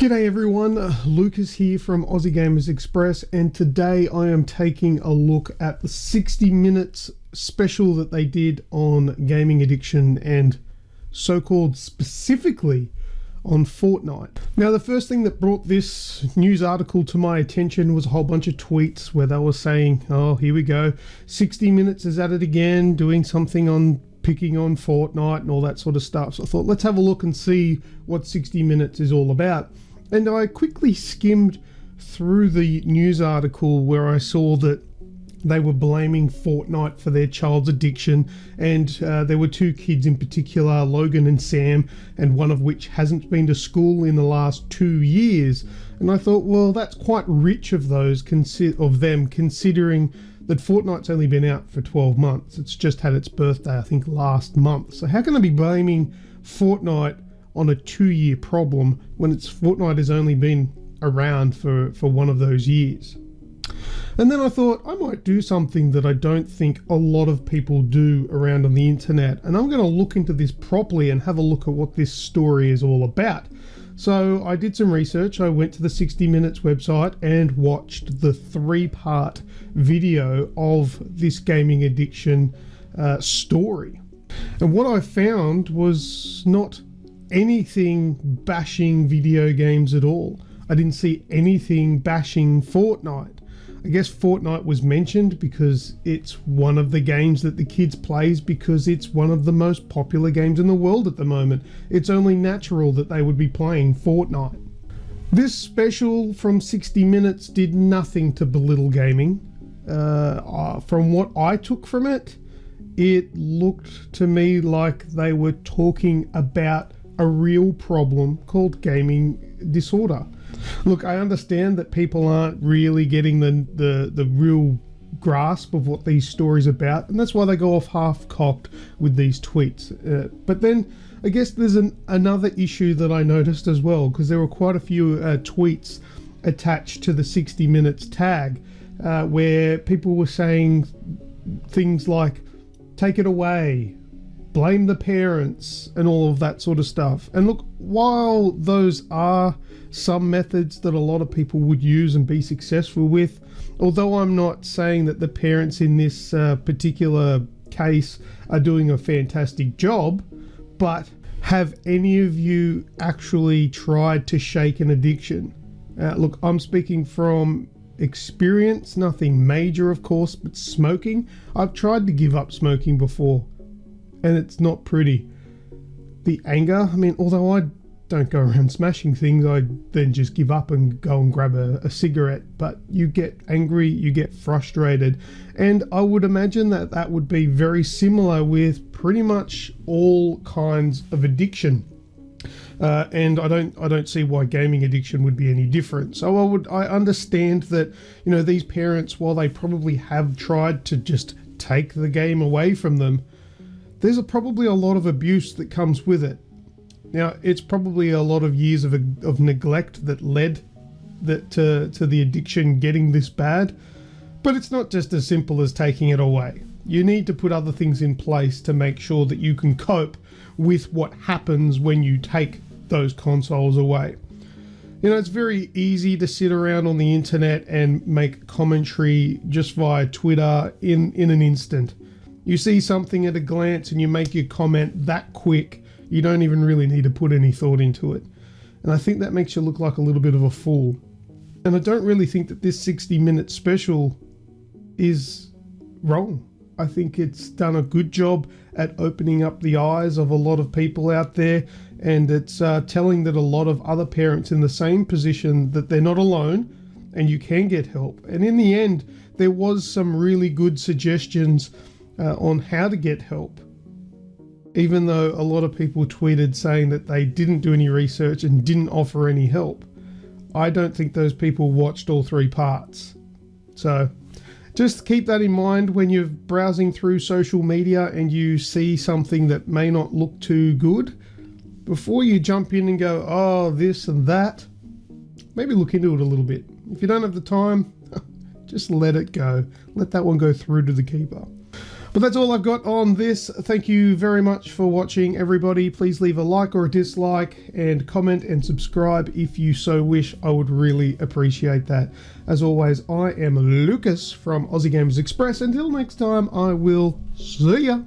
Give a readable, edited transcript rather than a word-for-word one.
G'day everyone, Lucas here from Aussie Gamers Express, and today I am taking a look at the 60 minutes special that they did on gaming addiction and so-called specifically on Fortnite. Now, the first thing that brought this news article to my attention was a whole bunch of tweets where they were saying, oh, here we go, 60 minutes is at it again, doing something on picking on Fortnite and all that sort of stuff. So I thought, let's have a look and see what 60 minutes is all about. And I quickly skimmed through the news article where I saw that they were blaming Fortnite for their child's addiction, and there were two kids in particular, Logan and Sam, and one of which hasn't been to school in the last 2 years. And I thought, well, that's quite rich of them, considering that Fortnite's only been out for 12 months. It's just had its birthday, I think, last month. So how can I be blaming Fortnite on a 2-year problem when Fortnite has only been around for one of those years? And then I thought I might do something that I don't think a lot of people do around on the internet, and I'm going to look into this properly and have a look at what this story is all about. So I did some research. I went to the 60 Minutes website and watched the 3-part video of this gaming addiction story. And what I found was not anything bashing video games at all. I didn't see anything bashing Fortnite. I guess Fortnite was mentioned because it's one of the games that the kids plays, because it's one of the most popular games in the world at the moment. It's only natural that they would be playing Fortnite. This special from 60 Minutes did nothing to belittle gaming. From what I took from it, it looked to me like they were talking about a real problem called gaming disorder. Look, I understand that people aren't really getting the real grasp of what these stories are about, and that's why they go off half-cocked with these tweets. But then I guess there's another issue that I noticed as well, because there were quite a few tweets attached to the 60 Minutes tag where people were saying things like, take it away, blame the parents, and all of that sort of stuff. And look, while those are some methods that a lot of people would use and be successful with, although I'm not saying that the parents in this particular case are doing a fantastic job, but have any of you actually tried to shake an addiction? Look, I'm speaking from experience, nothing major of course, but smoking. I've tried to give up smoking before, and it's not pretty. The anger, I mean, although I don't go around smashing things, I then just give up and go and grab a cigarette. But you get angry, you get frustrated, and I would imagine that that would be very similar with pretty much all kinds of addiction. And I don't see why gaming addiction would be any different. So I understand that, you know, these parents, while they probably have tried to just take the game away from them, there's probably a lot of abuse that comes with it. Now, it's probably a lot of years of neglect that led to the addiction getting this bad, but it's not just as simple as taking it away. You need to put other things in place to make sure that you can cope with what happens when you take those consoles away. You know, it's very easy to sit around on the internet and make commentary just via Twitter in an instant. You see something at a glance and you make your comment that quick. You don't even really need to put any thought into it. And I think that makes you look like a little bit of a fool. And I don't really think that this 60 minute special is wrong. I think it's done a good job at opening up the eyes of a lot of people out there, and it's telling that a lot of other parents in the same position that they're not alone and you can get help. And in the end, there was some really good suggestions on how to get help. Even though a lot of people tweeted saying that they didn't do any research and didn't offer any help, I don't think those people watched all 3 parts. So just keep that in mind when you're browsing through social media and you see something that may not look too good. Before you jump in and go, oh, this and that, maybe look into it a little bit. If you don't have the time, just let it go. Let that one go through to the keeper. But that's all I've got on this. Thank you very much for watching, everybody. Please leave a like or a dislike and comment and subscribe if you so wish. I would really appreciate that. As always, I am Lucas from Aussie Gamers Express. Until next time, I will see ya.